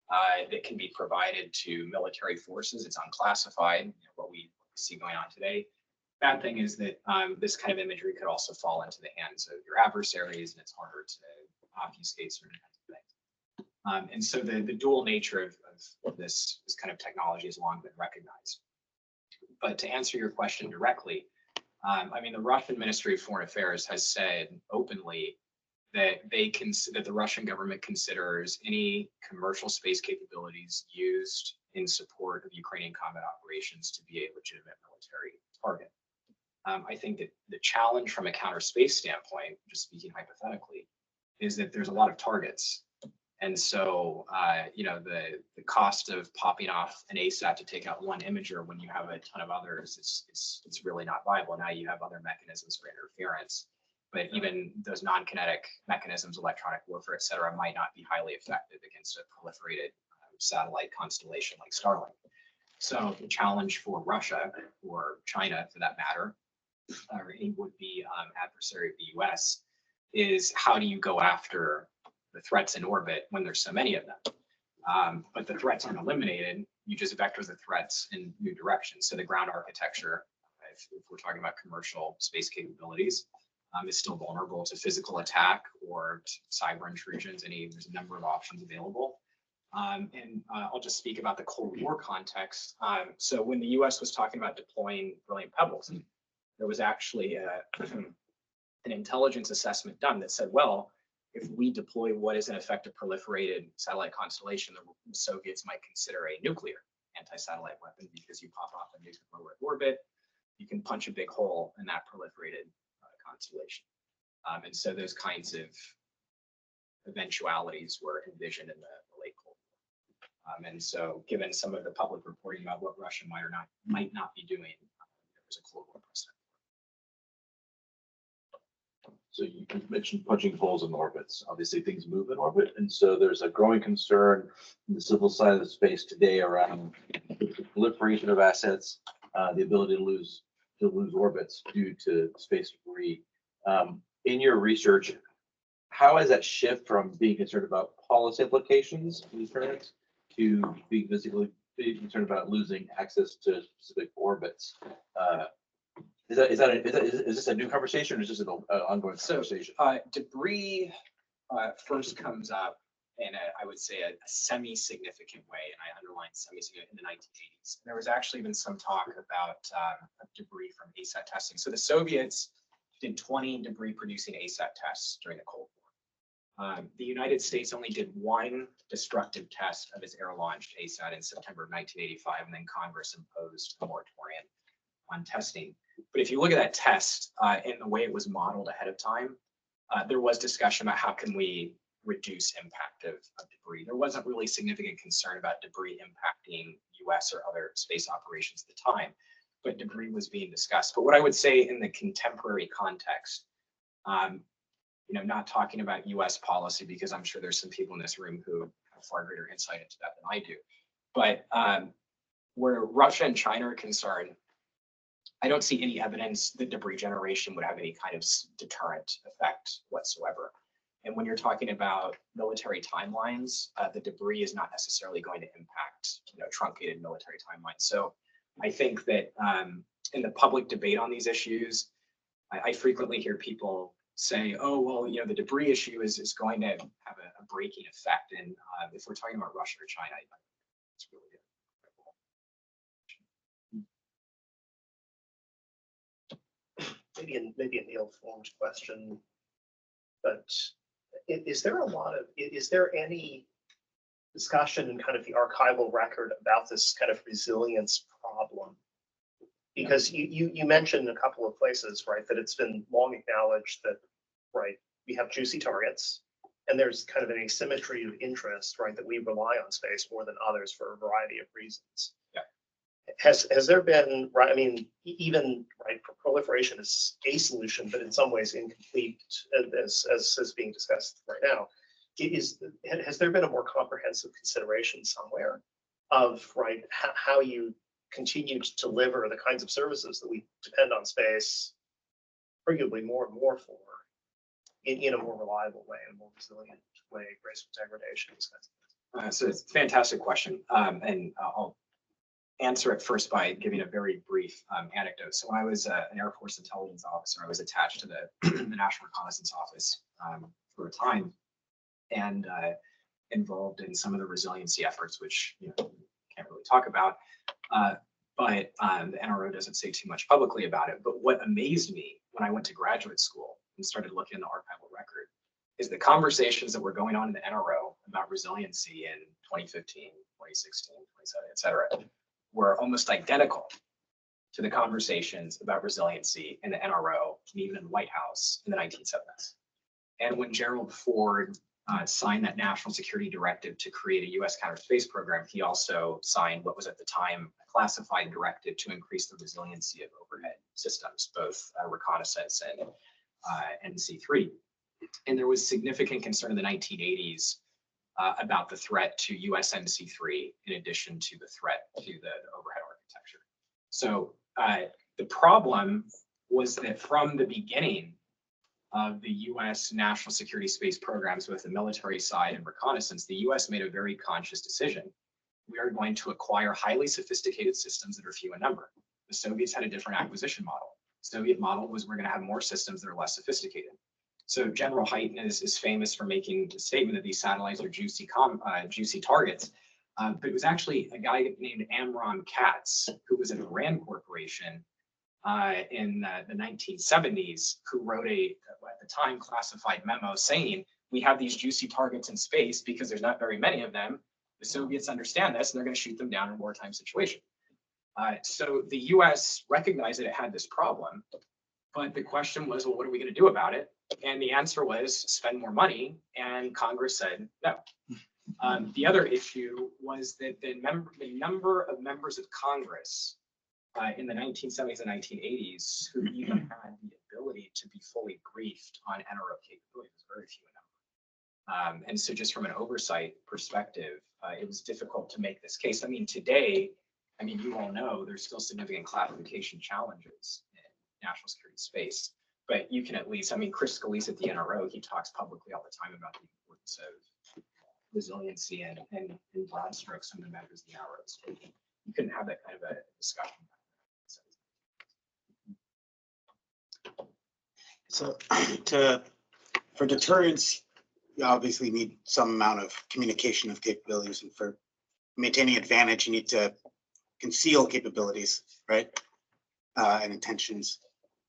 that can be provided to military forces. It's unclassified, what we see going on today. Bad thing is that this kind of imagery could also fall into the hands of your adversaries, and it's harder to obfuscate certain kinds of things. And so the dual nature of this kind of technology has long been recognized. But to answer your question directly, I mean, the Russian Ministry of Foreign Affairs has said openly that that the Russian government considers any commercial space capabilities used in support of Ukrainian combat operations to be a legitimate military target. I think that the challenge from a counter space standpoint, just speaking hypothetically, is that there's a lot of targets. And so, the cost of popping off an ASAT to take out one imager when you have a ton of others, it's really not viable. Now you have other mechanisms for interference, but even those non-kinetic mechanisms, electronic warfare, et cetera, might not be highly effective against a proliferated satellite constellation like Starlink. So the challenge for Russia, or China for that matter, or any would-be adversary of the US, is how do you go after the threats in orbit when there's so many of them? But the threats aren't eliminated. You just vector the threats in new directions. So the ground architecture, if we're talking about commercial space capabilities, is still vulnerable to physical attack or cyber intrusions. There's a number of options available. And I'll just speak about the Cold War context. So when the US was talking about deploying Brilliant Pebbles, there was actually an intelligence assessment done that said, well, if we deploy what is in effect a proliferated satellite constellation, the Soviets might consider a nuclear anti-satellite weapon, because you pop off a nuke in low Earth orbit, you can punch a big hole in that proliferated constellation. And so those kinds of eventualities were envisioned in the late Cold War. And so given some of the public reporting about what Russia might not be doing, there was a Cold War precedent. So you mentioned punching holes in orbits. Obviously, things move in orbit, and so there's a growing concern in the civil side of the space today around the proliferation of assets, the ability to lose orbits due to space debris. In your research, how has that shift from being concerned about policy implications in deterrence to being concerned about losing access to specific orbits? Is this a new conversation, or is this an ongoing conversation? Debris first comes up in I would say a semi-significant way, and I underline semi-significant, in the 1980s. There was actually been some talk about debris from ASAT testing. So the Soviets did 20 debris-producing ASAT tests during the Cold War. The United States only did one destructive test of its air-launched ASAT in September of 1985, and then Congress imposed a moratorium on testing. But if you look at that test and the way it was modeled ahead of time, there was discussion about how can we reduce impact of debris. There wasn't really significant concern about debris impacting US or other space operations at the time, but debris was being discussed. But what I would say in the contemporary context, not talking about US policy, because I'm sure there's some people in this room who have far greater insight into that than I do. But where Russia and China are concerned, I don't see any evidence that debris generation would have any kind of deterrent effect whatsoever. And when you're talking about military timelines, the debris is not necessarily going to impact, truncated military timelines. So I think that in the public debate on these issues, I frequently hear people say, oh, well, the debris issue is going to have a braking effect. And if we're talking about Russia or China, it's really good. Maybe an ill-formed question, but is there any discussion in kind of the archival record about this kind of resilience problem? Because you mentioned a couple of places, right, that it's been long acknowledged that, right, we have juicy targets, and there's kind of an asymmetry of interest, right, that we rely on space more than others for a variety of reasons. Yeah. Has there been, right, I mean, even, right, proliferation is a solution, but in some ways incomplete, as being discussed right now. Has there been a more comprehensive consideration somewhere of, right, how you continue to deliver the kinds of services that we depend on space, arguably more and more for, in a more reliable way, in a more resilient way, graceful degradation, these kinds of things? So it's a fantastic question. And I'll answer it first by giving a very brief anecdote. So when I was an Air Force intelligence officer, I was attached to the, the National Reconnaissance Office for a time and involved in some of the resiliency efforts, which can't really talk about. But the NRO doesn't say too much publicly about it. But what amazed me when I went to graduate school and started looking in the archival record is the conversations that were going on in the NRO about resiliency in 2015, 2016, 2017, et cetera, were almost identical to the conversations about resiliency in the NRO and even in the White House in the 1970s. And when Gerald Ford signed that national security directive to create a US counter space program, he also signed what was at the time a classified directive to increase the resiliency of overhead systems, both reconnaissance and NC3. And there was significant concern in the 1980s about the threat to US NC3 in addition to the threat to the overhead architecture. So the problem was that from the beginning of the US national security space programs, both the military side and reconnaissance, the US made a very conscious decision. We are going to acquire highly sophisticated systems that are few in number. The Soviets had a different acquisition model. The Soviet model was we're going to have more systems that are less sophisticated. So General Hyten is famous for making the statement that these satellites are juicy targets. But it was actually a guy named Amram Katz, who was at the RAND Corporation in the 1970s, who wrote at the time, classified memo saying, we have these juicy targets in space because there's not very many of them. The Soviets understand this and they're going to shoot them down in a wartime situation. So the US recognized that it had this problem, but the question was, well, what are we going to do about it? And the answer was spend more money, and Congress said no. The other issue was that the number of members of Congress in the 1970s and 1980s who even had the ability to be fully briefed on NRO capability was very few in number. And so just from an oversight perspective, it was difficult to make this case. I mean, today, you all know there's still significant classification challenges in national security space, but you can at least, Chris Scalise at the NRO, he talks publicly all the time about the importance of resiliency and in broad strokes from the members of the NRO. You couldn't have that kind of a discussion. So for deterrence, you obviously need some amount of communication of capabilities, and for maintaining advantage, you need to conceal capabilities, right? And intentions.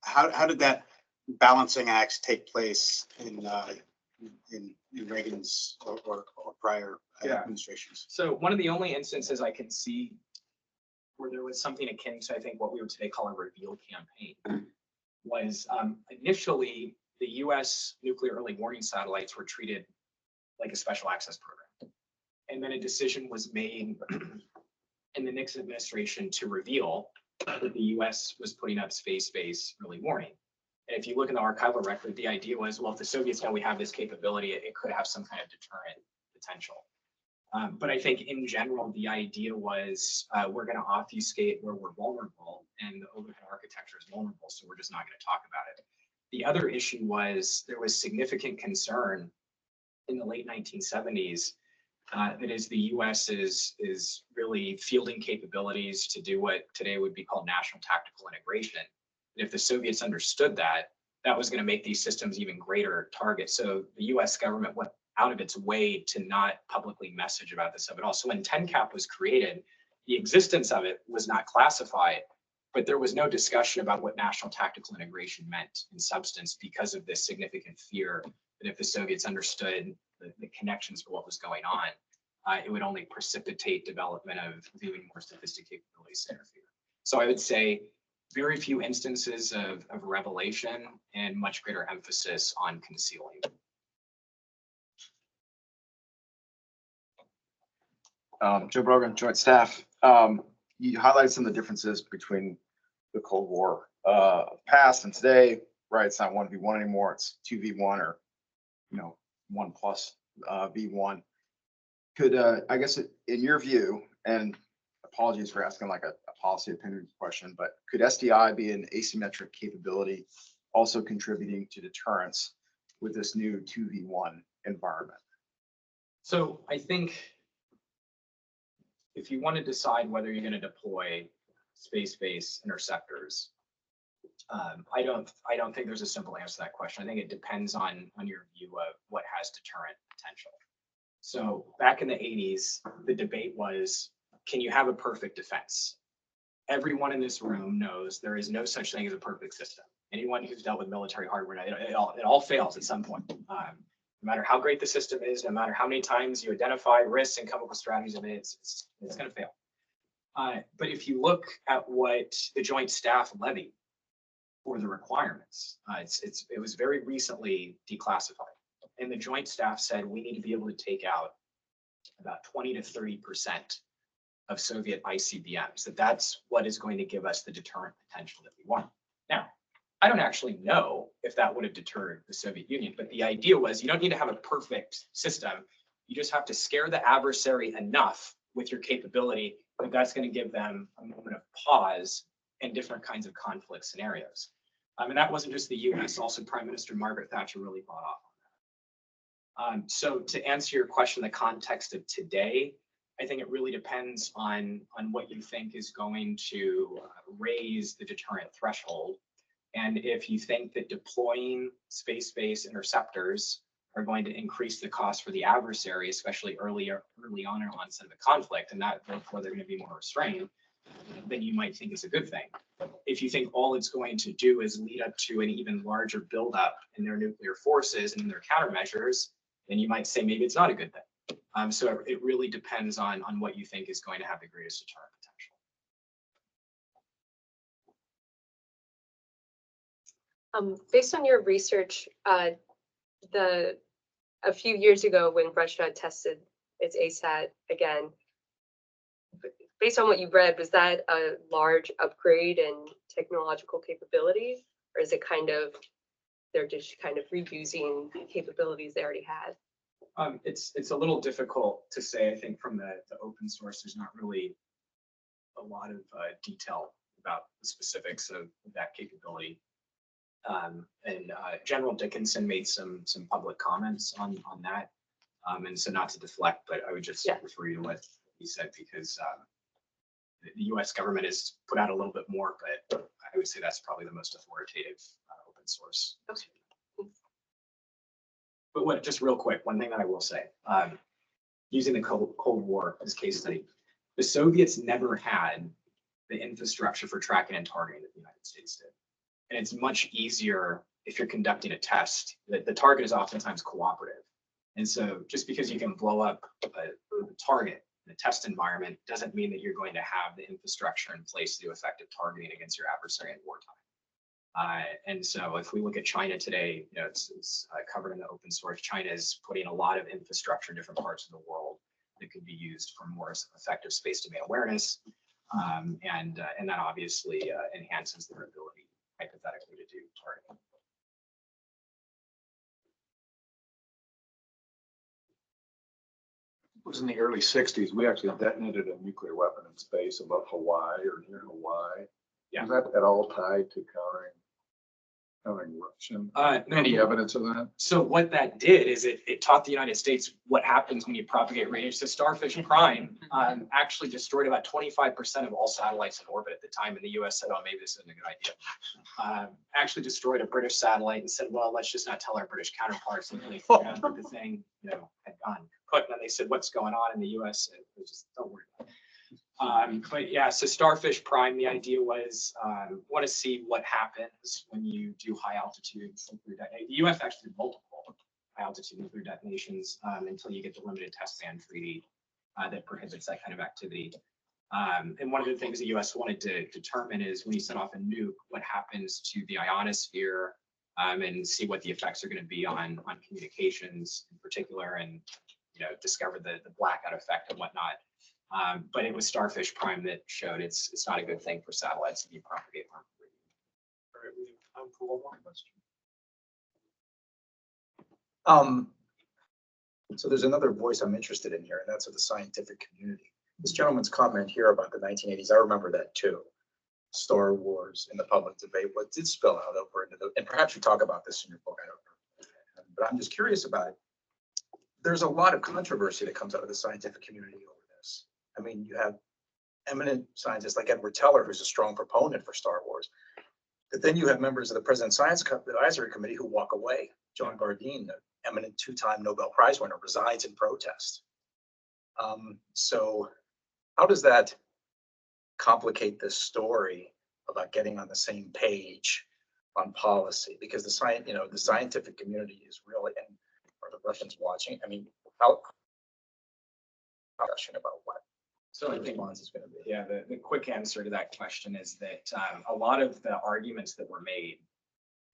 How did that balancing act take place in Reagan's or prior administrations? So one of the only instances I can see where there was something akin to, I think, what we would today call a reveal campaign was initially the US nuclear early warning satellites were treated like a special access program. And then a decision was made in the Nixon administration to reveal that the US was putting up space-based early warning. And if you look in the archival record, the idea was, well, if the Soviets know we have this capability, it could have some kind of deterrent potential. But I think in general, the idea was we're going to obfuscate where we're vulnerable, and the overhead architecture is vulnerable, so we're just not going to talk about it. The other issue was there was significant concern in the late 1970s that as the US is really fielding capabilities to do what today would be called national tactical integration. And if the Soviets understood that, that was going to make these systems even greater targets. So the US government went out of its way to not publicly message about this at all. So when 10CAP was created, the existence of it was not classified, but there was no discussion about what national tactical integration meant in substance because of this significant fear that if the Soviets understood the connections for what was going on, it would only precipitate development of even more sophisticated capabilities to interfere. So I would say very few instances of revelation and much greater emphasis on concealing. Joe Brogan, Joint Staff. You highlighted some of the differences between the Cold War past and today, right? It's not 1v1 anymore, it's 2v1 or 1 plus v1. Could I guess in your view, and apologies for asking like a policy opinion question, but could SDI be an asymmetric capability also contributing to deterrence with this new 2v1 environment? So I think if you want to decide whether you're going to deploy space-based interceptors, I don't think there's a simple answer to that question. I think it depends on your view of what has deterrent potential. So back in the 80s, the debate was, can you have a perfect defense? Everyone in this room knows there is no such thing as a perfect system. Anyone who's dealt with military hardware, it all fails at some point. No matter how great the system is, no matter how many times you identify risks and come up with strategies, I mean, it's going to fail. But if you look at what the Joint Staff levied for the requirements, it was very recently declassified. And the Joint Staff said we need to be able to take out about 20 to 30% of Soviet ICBMs. That's what is going to give us the deterrent potential that we want. Now, I don't actually know if that would have deterred the Soviet Union, but the idea was you don't need to have a perfect system. You just have to scare the adversary enough with your capability that that's going to give them a moment of pause in different kinds of conflict scenarios. And that wasn't just the US, also Prime Minister Margaret Thatcher really bought off on that. So to answer your question, the context of today, I think it really depends on what you think is going to raise the deterrent threshold. And if you think that deploying space-based interceptors are going to increase the cost for the adversary, especially early on in onset of the conflict, and that therefore they're going to be more restrained, then you might think it's a good thing. If you think all it's going to do is lead up to an even larger buildup in their nuclear forces and in their countermeasures, then you might say maybe it's not a good thing. So it really depends on what you think is going to have the greatest deterrent potential. Based on your research, a few years ago when Russia tested its ASAT again, based on what you read, was that a large upgrade in technological capabilities, or is it they're just kind of reusing capabilities they already had? It's a little difficult to say. I think from the open source, there's not really a lot of detail about the specifics of that capability. General Dickinson made some public comments on that. And so not to deflect, but I would just refer you to what he said, because the US government has put out a little bit more, but I would say that's probably the most authoritative open source. Okay. But just real quick, one thing that I will say, using the Cold War as case study, the Soviets never had the infrastructure for tracking and targeting that the United States did. And it's much easier if you're conducting a test. The target is oftentimes cooperative. And so just because you can blow up a target in a test environment doesn't mean that you're going to have the infrastructure in place to do effective targeting against your adversary in wartime. And so if we look at China today, it's covered in the open source. China is putting a lot of infrastructure in different parts of the world that could be used for more effective space domain awareness. And that obviously enhances their ability hypothetically to do targeting. It was in the early 60s. We actually detonated a nuclear weapon in space above Hawaii or near Hawaii. Yeah. Was that at all tied to countering Russian? Any evidence of that? So what that did is it taught the United States what happens when you propagate radiation. So Starfish Prime actually destroyed about 25% of all satellites in orbit at the time, and the US said, oh, maybe this isn't a good idea. Actually destroyed a British satellite and said, well, let's just not tell our British counterparts. And they figured out that the thing had gone kaput. And then they said, what's going on in the US? And it was just, don't worry about it. But yeah, so Starfish Prime, the idea was want to see what happens when you do high altitude nuclear detonation. The US actually did multiple high altitude nuclear detonations until you get the limited test ban treaty that prohibits that kind of activity. And one of the things the US wanted to determine is when you set off a nuke, what happens to the ionosphere and see what the effects are going to be on communications in particular, and discover the blackout effect and whatnot. But it was Starfish Prime that showed it's not a good thing for satellites to be propagated. All right, we have time for one more question. So there's another voice I'm interested in here, and that's of the scientific community. This gentleman's comment here about the 1980s, I remember that too. Star Wars in the public debate, what did spill out over into and perhaps you talk about this in your book, I don't know. But I'm just curious about it. There's a lot of controversy that comes out of the scientific community over this. I mean, you have eminent scientists like Edward Teller, who's a strong proponent for Star Wars. But then you have members of the President's Science Advisory Committee who walk away. John Bardeen, the eminent two-time Nobel Prize winner, resigns in protest. So how does that complicate this story about getting on the same page on policy? Because the scientific community is really, and are the Russians watching? I mean, how discussion about what So I think, response is going to be? yeah, the quick answer to that question is that a lot of the arguments that were made,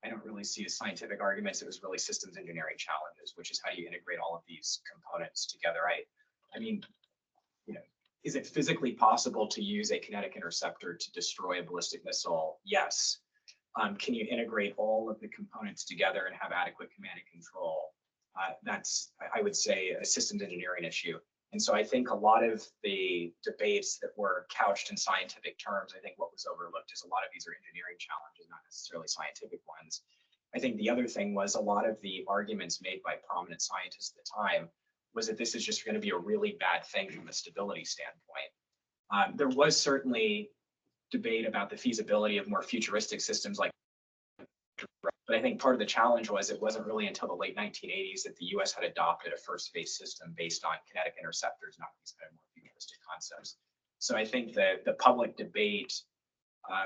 I don't really see as scientific arguments. It was really systems engineering challenges, which is how you integrate all of these components together. I mean, is it physically possible to use a kinetic interceptor to destroy a ballistic missile? Yes. Can you integrate all of the components together and have adequate command and control? That's, I would say, a systems engineering issue. And so I think a lot of the debates that were couched in scientific terms, I think what was overlooked is a lot of these are engineering challenges, not necessarily scientific ones. I think the other thing was a lot of the arguments made by prominent scientists at the time was that this is just going to be a really bad thing from a stability standpoint. There was certainly debate about the feasibility of more futuristic systems like, but I think part of the challenge was it wasn't really until the late 1980s that the US had adopted a first phase system based on kinetic interceptors, not these kind of more futuristic concepts. So I think that the public debate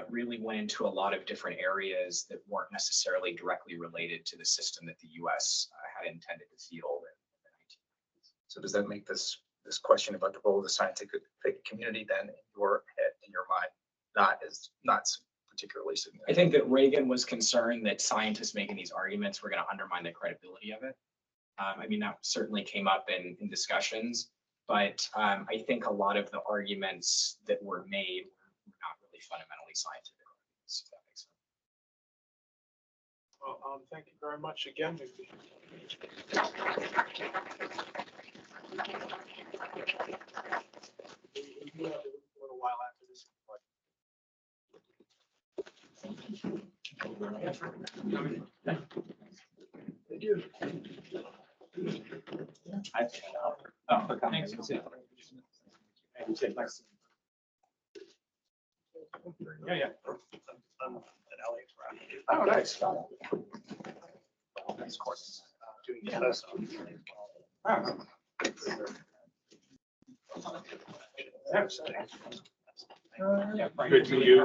really went into a lot of different areas that weren't necessarily directly related to the system that the US had intended to field in the 1990s. So does that make this question about the role of the scientific community then in your head, in your mind, not particularly significant? I think that Reagan was concerned that scientists making these arguments were going to undermine the credibility of it. I mean, that certainly came up in discussions, but I think a lot of the arguments that were made were not really fundamentally scientific arguments, if that makes sense. Well, thank you very much again. We have a little while after this. Thank you. Thanks. Yeah. I'm an LA rep. Oh, nice. Nice course. Doing the post. Good to you.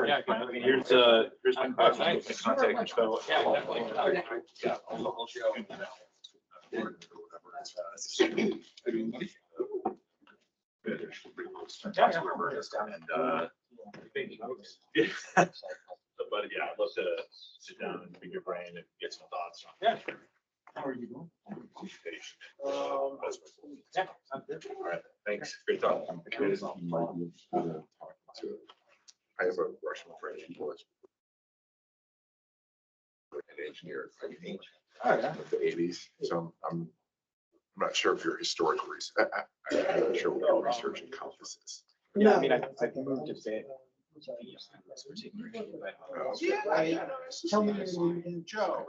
Here's my contact info. Yeah, definitely. Yeah. But yeah, I'd love to sit down and pick your brain and get some thoughts on. Yeah. How are you doing? Yeah. All right, thanks. Great talk. I have a Russian friend who was an engineer in the 80s. So I'm not sure if your historical research, I'm not sure what your research encompasses. Yeah, I mean, I've moved a bit. This particular issue, but, Tell me your name again. Joe.